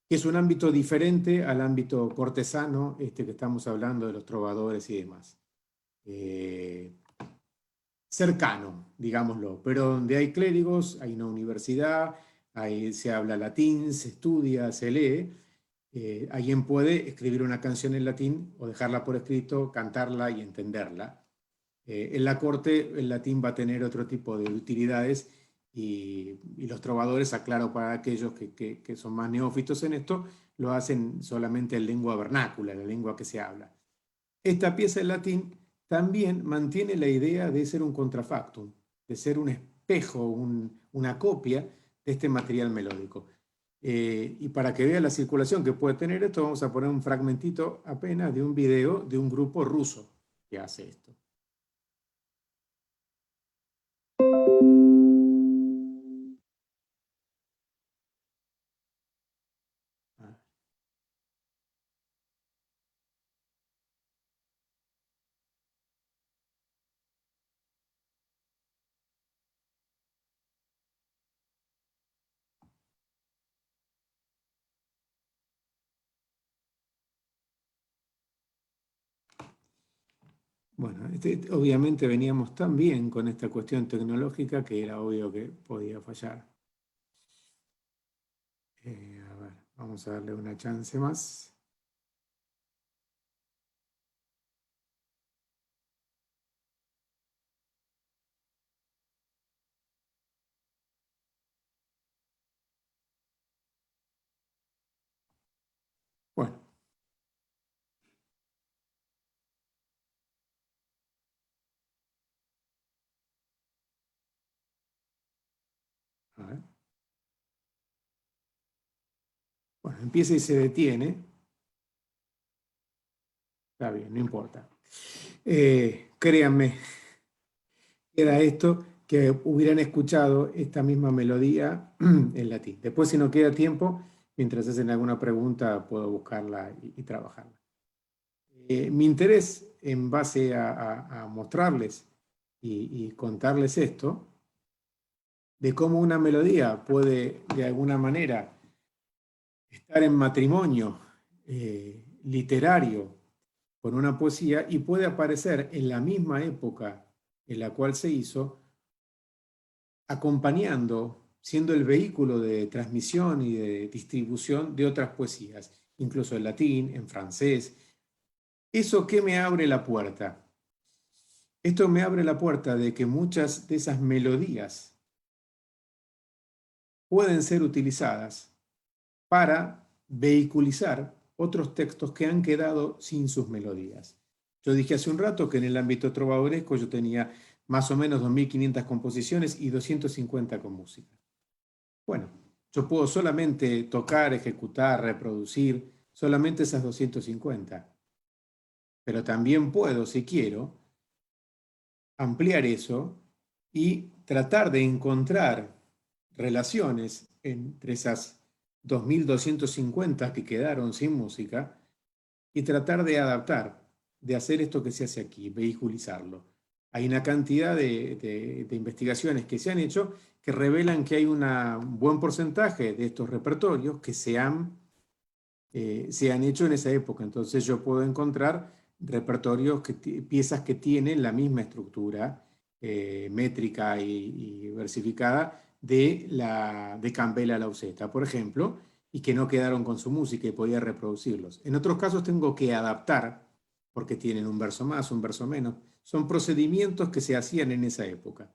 que es un ámbito diferente al ámbito cortesano, que estamos hablando de los trovadores y demás. Cercano, digámoslo, pero donde hay clérigos, hay una universidad, ahí se habla latín, se estudia, se lee. Alguien puede escribir una canción en latín o dejarla por escrito, cantarla y entenderla. En la corte el latín va a tener otro tipo de utilidades y los trovadores, aclaro para aquellos que son más neófitos en esto, lo hacen solamente en lengua vernácula, la lengua que se habla. Esta pieza en latín también mantiene la idea de ser un contrafactum, de ser un espejo, una copia de este material melódico. Y para que vea la circulación que puede tener esto, vamos a poner un fragmentito apenas de un video de un grupo ruso que hace esto. Bueno, obviamente veníamos tan bien con esta cuestión tecnológica que era obvio que podía fallar. A ver, vamos a darle una chance más. Bueno. A ver. Bueno, empieza y se detiene. Está bien, no importa. Créanme, era esto que hubieran escuchado esta misma melodía en latín. Después, si no queda tiempo, mientras hacen alguna pregunta, puedo buscarla y trabajarla. Mi interés en base a mostrarles y contarles esto, de cómo una melodía puede de alguna manera estar en matrimonio literario con una poesía y puede aparecer en la misma época en la cual se hizo, acompañando, siendo el vehículo de transmisión y de distribución de otras poesías, incluso en latín, en francés. ¿Eso qué me abre la puerta? Esto me abre la puerta de que muchas de esas melodías pueden ser utilizadas para vehiculizar otros textos que han quedado sin sus melodías. Yo dije hace un rato que en el ámbito trovadoresco yo tenía más o menos 2.500 composiciones y 250 con música. Bueno, yo puedo solamente tocar, ejecutar, reproducir solamente esas 250. Pero también puedo, si quiero, ampliar eso y tratar de encontrar relaciones entre esas 2.250 que quedaron sin música y tratar de adaptar, de hacer esto que se hace aquí, vehiculizarlo. Hay una cantidad de investigaciones que se han hecho que revelan que hay un buen porcentaje de estos repertorios que se han hecho en esa época. Entonces yo puedo encontrar repertorios, piezas que tienen la misma estructura métrica y versificada de Campbell Lausetta, por ejemplo, y que no quedaron con su música y podía reproducirlos. En otros casos tengo que adaptar, porque tienen un verso más, un verso menos. Son procedimientos que se hacían en esa época.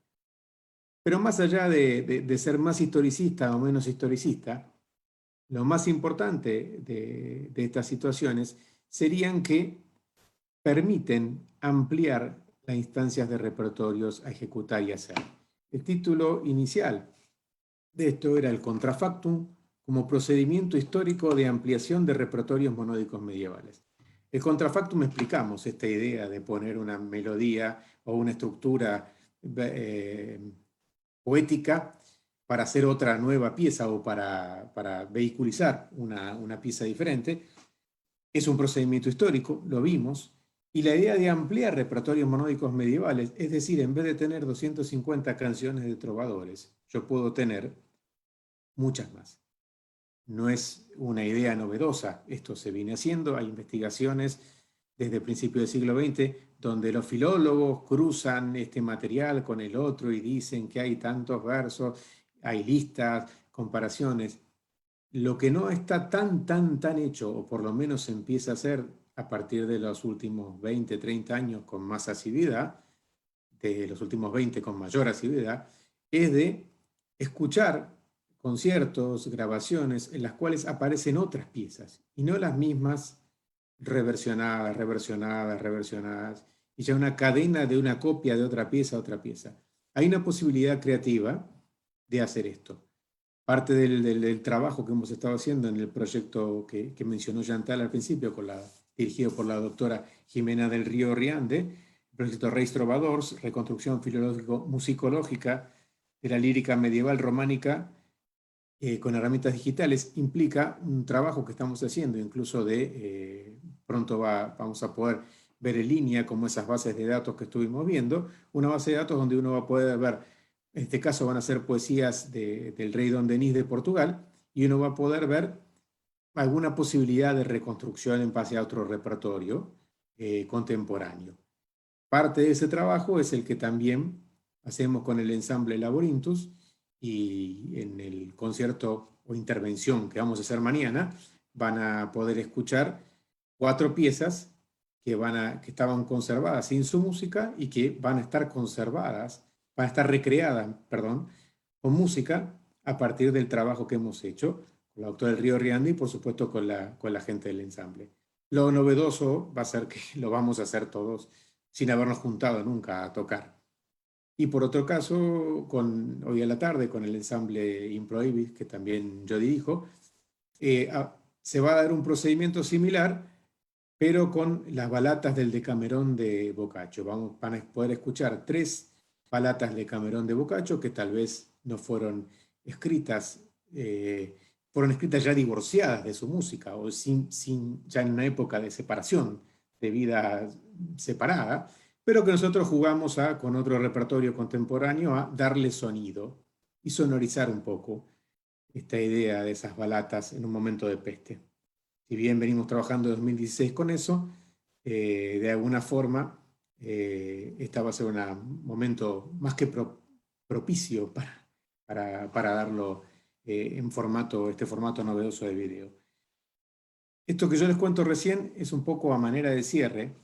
Pero más allá de ser más historicista o menos historicista, lo más importante de estas situaciones serían que permiten ampliar las instancias de repertorios a ejecutar y hacer. El título inicial de esto era el contrafactum como procedimiento histórico de ampliación de repertorios monódicos medievales. El contrafactum explicamos esta idea de poner una melodía o una estructura poética para hacer otra nueva pieza o para vehiculizar una pieza diferente. Es un procedimiento histórico, lo vimos, y la idea de ampliar repertorios monódicos medievales, es decir, en vez de tener 250 canciones de trovadores, yo puedo tener muchas más. No es una idea novedosa, esto se viene haciendo, hay investigaciones desde el principio del siglo XX donde los filólogos cruzan este material con el otro y dicen que hay tantos versos, hay listas, comparaciones. Lo que no está tan hecho, o por lo menos se empieza a hacer a partir de los últimos 20, 30 años con más asiduidad, de los últimos 20 con mayor asiduidad, es de escuchar conciertos, grabaciones en las cuales aparecen otras piezas y no las mismas reversionadas, reversionadas, reversionadas, y ya una cadena de una copia de otra pieza a otra pieza. Hay una posibilidad creativa de hacer esto. Parte del trabajo que hemos estado haciendo en el proyecto que mencionó Chantal al principio, dirigido por la doctora Jimena del Río Riande, el proyecto Reis Trovadors, reconstrucción filológico-musicológica de la lírica medieval románica con herramientas digitales, implica un trabajo que estamos haciendo, incluso pronto vamos a poder ver en línea como esas bases de datos que estuvimos viendo, una base de datos donde uno va a poder ver, en este caso van a ser poesías del rey Don Denis de Portugal, y uno va a poder ver alguna posibilidad de reconstrucción en base a otro repertorio contemporáneo. Parte de ese trabajo es el que también hacemos con el ensamble Laborintus, y en el concierto o intervención que vamos a hacer mañana van a poder escuchar 4 piezas que estaban conservadas sin su música y que van a estar conservadas, van a estar recreadas, perdón, con música a partir del trabajo que hemos hecho con la doctora del Río Riandi y por supuesto con la gente del ensamble. Lo novedoso va a ser que lo vamos a hacer todos sin habernos juntado nunca a tocar. Y por otro caso, hoy a la tarde, con el ensamble Improhibit, que también yo dirijo, se va a dar un procedimiento similar, pero con las balatas del Decamerón de Boccaccio. Van a poder escuchar 3 balatas del Decamerón de Boccaccio que tal vez no fueron escritas, fueron escritas ya divorciadas de su música o ya en una época de separación, de vida separada, pero que nosotros jugamos con otro repertorio contemporáneo a darle sonido y sonorizar un poco esta idea de esas balatas en un momento de peste. Si bien venimos trabajando en 2016 con eso, de alguna forma esta va a ser un momento más que propicio para darlo en este formato novedoso de video. Esto que yo les cuento recién es un poco a manera de cierre,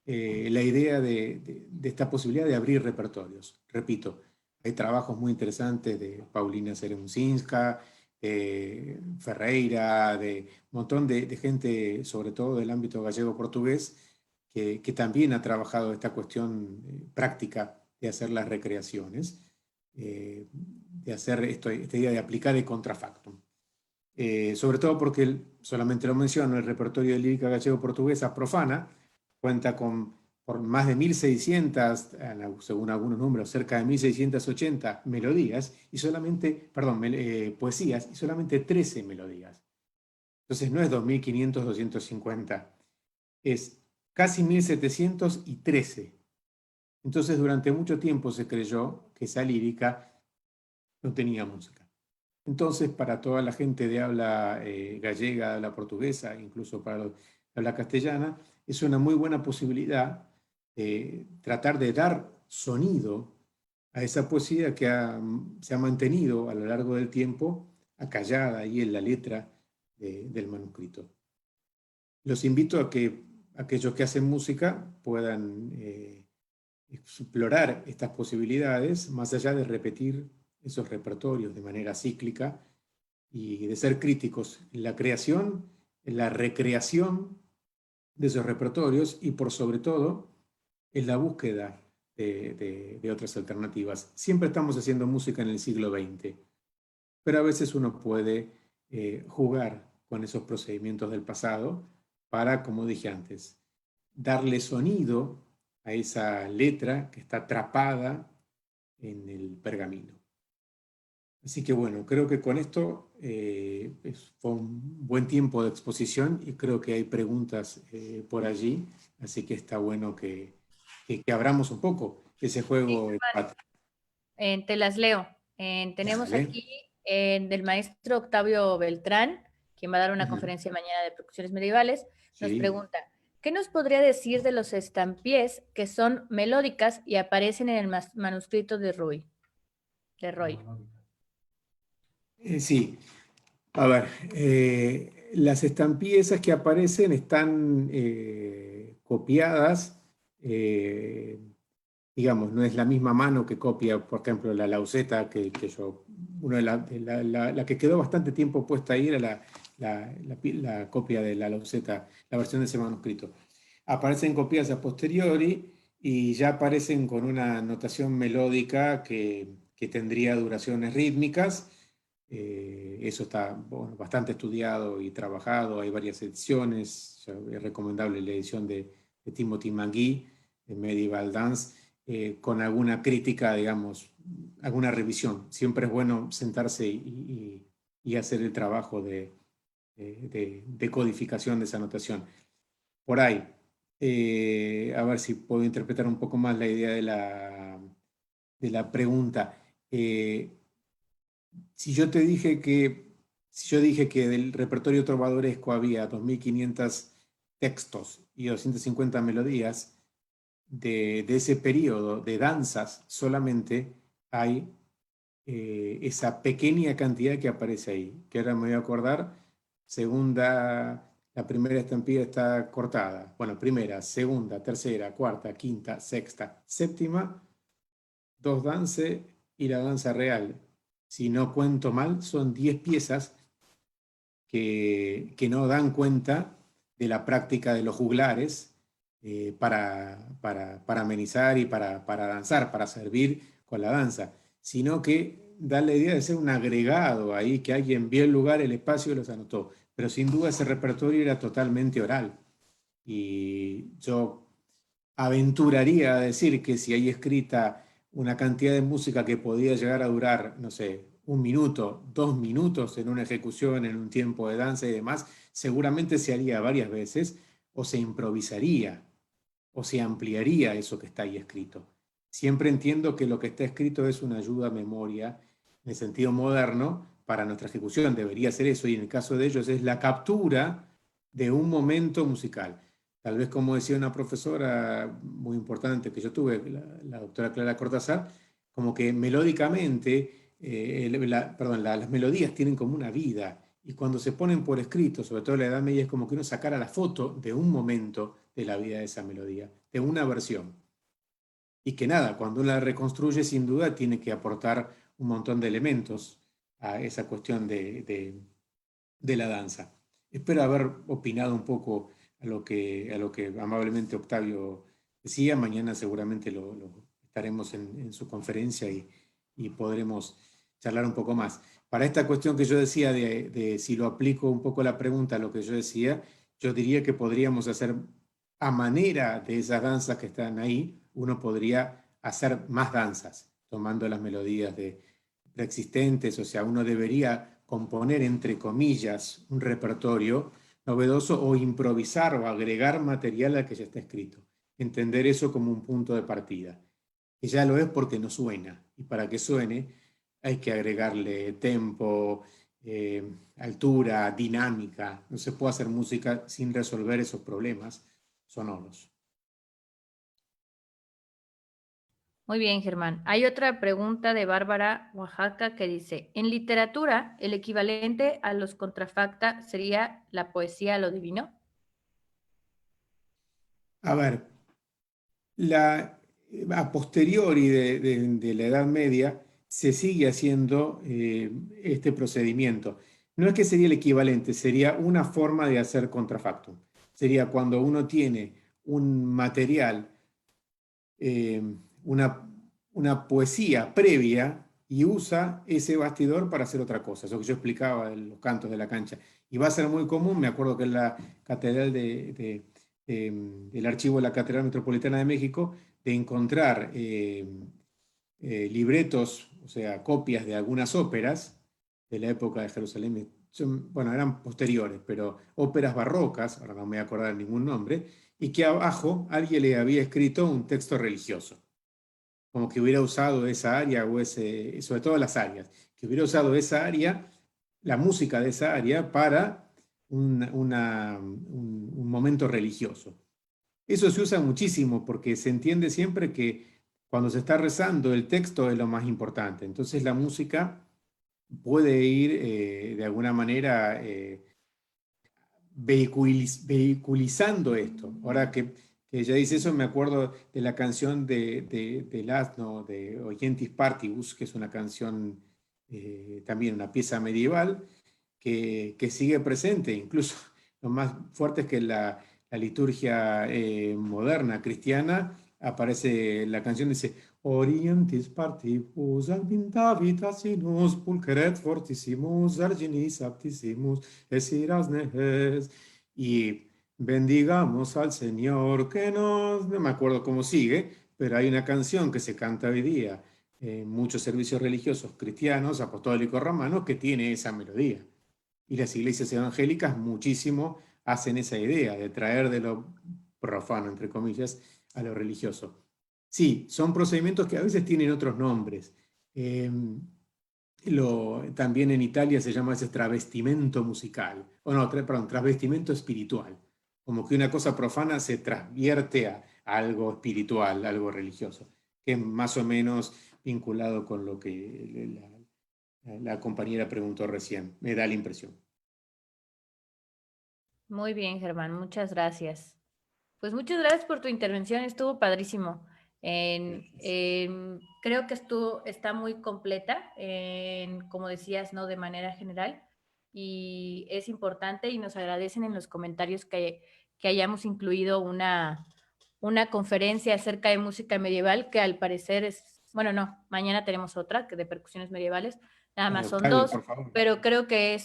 la idea de esta posibilidad de abrir repertorios. Repito, hay trabajos muy interesantes de Paulina Seremusinska, Ferreira, de un montón de gente, sobre todo del ámbito gallego-portugués, que también ha trabajado esta cuestión práctica de hacer las recreaciones, de hacer esta idea de aplicar el contrafactum. Sobre todo porque, solamente lo menciono, el repertorio de lírica gallego-portuguesa profana cuenta por más de 1.600, según algunos números, cerca de 1.680 melodías, poesías, y solamente 13 melodías. Entonces no es 2.500, 250, es casi 1.713. Entonces durante mucho tiempo se creyó que esa lírica no tenía música. Entonces, para toda la gente de habla gallega, de habla portuguesa, incluso para los de habla castellana, es una muy buena posibilidad tratar de dar sonido a esa poesía que se ha mantenido a lo largo del tiempo acallada ahí en la letra del manuscrito. Los invito a que aquellos que hacen música puedan explorar estas posibilidades, más allá de repetir esos repertorios de manera cíclica, y de ser críticos en la creación, en la recreación de esos repertorios y por sobre todo en la búsqueda de otras alternativas. Siempre estamos haciendo música en el siglo XX, pero a veces uno puede jugar con esos procedimientos del pasado para, como dije antes, darle sonido a esa letra que está atrapada en el pergamino. Así que bueno, creo que con esto fue un buen tiempo de exposición y creo que hay preguntas por allí, así que está bueno que abramos un poco ese Sí, juego. Germán, te las leo. Tenemos Dale. aquí del maestro Octavio Beltrán, quien va a dar una Ujú. conferencia mañana de producciones medievales. Nos Sí. pregunta, ¿qué nos podría decir de los estampíes que son melódicas y aparecen en el manuscrito de Roy? Sí, a ver, las estampillas que aparecen están copiadas, eh, digamos, no es la misma mano que copia, por ejemplo, la Lauseta que yo, uno de la que quedó bastante tiempo puesta ahí era la copia de la Lauseta, la versión de ese manuscrito. Aparecen copias a posteriori y ya aparecen con una notación melódica que tendría duraciones rítmicas. Eso está bueno, bastante estudiado y trabajado. Hay varias ediciones. Es recomendable la edición de Timothy McGee, de Medieval Dance, con alguna crítica, digamos, alguna revisión. Siempre es bueno sentarse y hacer el trabajo de codificación de esa notación. Por ahí, a ver si puedo interpretar un poco más la idea de la pregunta. Eh, si yo te dije que, si yo dije que del repertorio trovadoresco había 2500 textos y 250 melodías, de ese periodo de danzas solamente hay esa pequeña cantidad que aparece ahí, que ahora me voy a acordar, la primera estampilla está cortada, bueno, primera, segunda, tercera, cuarta, quinta, sexta, séptima, dos dances y la danza real. Si no cuento mal, son 10 piezas que no dan cuenta de la práctica de los juglares para amenizar y para danzar, para servir con la danza, sino que da la idea de ser un agregado ahí, que alguien vio el lugar, el espacio y los anotó. Pero sin duda ese repertorio era totalmente oral. Y yo aventuraría a decir que si hay escrita una cantidad de música que podía llegar a durar, no sé, 1 minuto, 2 minutos en una ejecución, en un tiempo de danza y demás, seguramente se haría varias veces o se improvisaría o se ampliaría eso que está ahí escrito. Siempre entiendo que lo que está escrito es una ayuda a memoria en el sentido moderno para nuestra ejecución. Debería ser eso y en el caso de ellos es la captura de un momento musical. Tal vez como decía una profesora muy importante que yo tuve, la doctora Clara Cortázar, como que melódicamente, perdón, las melodías tienen como una vida y cuando se ponen por escrito, sobre todo en la Edad Media, es como que uno sacara la foto de un momento de la vida de esa melodía, de una versión. Y que nada, cuando uno la reconstruye, sin duda, tiene que aportar un montón de elementos a esa cuestión de la danza. Espero haber opinado un poco a lo que amablemente Octavio decía. Mañana seguramente lo estaremos en su conferencia y podremos charlar un poco más. Para esta cuestión que yo decía de si lo aplico un poco la pregunta a lo que yo decía, yo diría que podríamos hacer a manera de esas danzas que están ahí, uno podría hacer más danzas, tomando las melodías preexistentes, o sea, uno debería componer, entre comillas, un repertorio novedoso o improvisar o agregar material al que ya está escrito. Entender eso como un punto de partida. Que ya lo es porque no suena. Y para que suene hay que agregarle tempo, altura, dinámica. No se puede hacer música sin resolver esos problemas sonoros. Muy bien, Germán. Hay otra pregunta de Bárbara Oaxaca que dice, en literatura, ¿el equivalente a los contrafacta sería la poesía a lo divino? A ver, a posteriori de la Edad Media se sigue haciendo este procedimiento. No es que sería el equivalente, sería una forma de hacer contrafactum. Sería cuando uno tiene un material, eh, una, una poesía previa y usa ese bastidor para hacer otra cosa. Eso que yo explicaba de los cantos de la cancha. Y va a ser muy común, me acuerdo que en la catedral del archivo de la Catedral Metropolitana de México, de encontrar libretos, o sea, copias de algunas óperas de la época de Jerusalén. Bueno, eran posteriores, pero óperas barrocas, ahora no me voy a acordar ningún nombre, y que abajo alguien le había escrito un texto religioso, como que hubiera usado esa área, o sobre todo las áreas, que hubiera usado esa área, la música de esa área, para un momento religioso. Eso se usa muchísimo porque se entiende siempre que cuando se está rezando el texto es lo más importante. Entonces la música puede ir de alguna manera vehiculizando esto. Ahora que ella dice eso, me acuerdo de la canción del asno, de Oyentis Partibus, que es una canción, también una pieza medieval, que sigue presente. Incluso lo más fuerte es que la liturgia moderna cristiana aparece, la canción dice, Orientis partibus albindavi tacinus pulcheret fortissimus arginis aptissimus esiras nehes. Y bendigamos al Señor que nos... No me acuerdo cómo sigue, pero hay una canción que se canta hoy día en muchos servicios religiosos cristianos, apostólicos, romanos, que tiene esa melodía. Y las iglesias evangélicas muchísimo hacen esa idea de traer de lo profano, entre comillas, a lo religioso. Sí, son procedimientos que a veces tienen otros nombres. También en Italia se llama ese travestimento musical, o no, perdón, travestimento espiritual, como que una cosa profana se transvierte a algo espiritual, algo religioso, que es más o menos vinculado con lo que la compañera preguntó recién, me da la impresión. Muy bien, Germán, muchas gracias. Pues muchas gracias por tu intervención, estuvo padrísimo. Creo que está muy completa, como decías, ¿no? De manera general, y es importante y nos agradecen en los comentarios que hayamos incluido una conferencia acerca de música medieval, que al parecer es, bueno, no, mañana tenemos otra que de percusiones medievales, nada más son Octavio, dos, por favor. pero creo que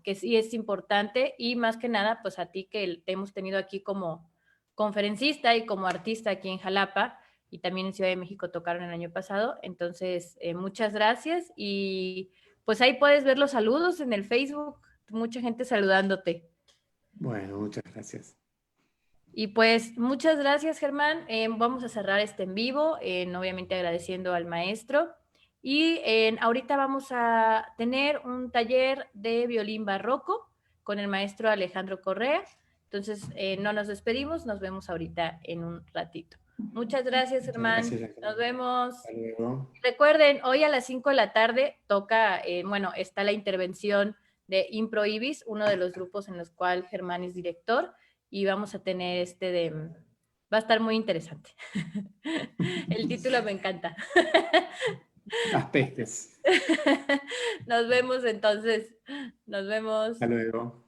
que sí es importante, y más que nada, pues a ti que te hemos tenido aquí como conferencista y como artista aquí en Jalapa, y también en Ciudad de México tocaron el año pasado. Entonces, muchas gracias, y pues ahí puedes ver los saludos en el Facebook, mucha gente saludándote. Bueno, muchas gracias. Y pues muchas gracias, Germán. Vamos a cerrar este en vivo, obviamente agradeciendo al maestro. Y ahorita vamos a tener un taller de violín barroco con el maestro Alejandro Correa. Entonces, no nos despedimos, nos vemos ahorita en un ratito. Muchas gracias, Muchas Germán. gracias, Ángela. Nos vemos. Hasta luego. Recuerden, hoy a las 5 de la tarde toca, bueno, está la intervención de Impro Ibis, uno de los grupos en los cuales Germán es director, y vamos a tener va a estar muy interesante. El título me encanta. Las pestes. Nos vemos entonces. Nos vemos. Hasta luego.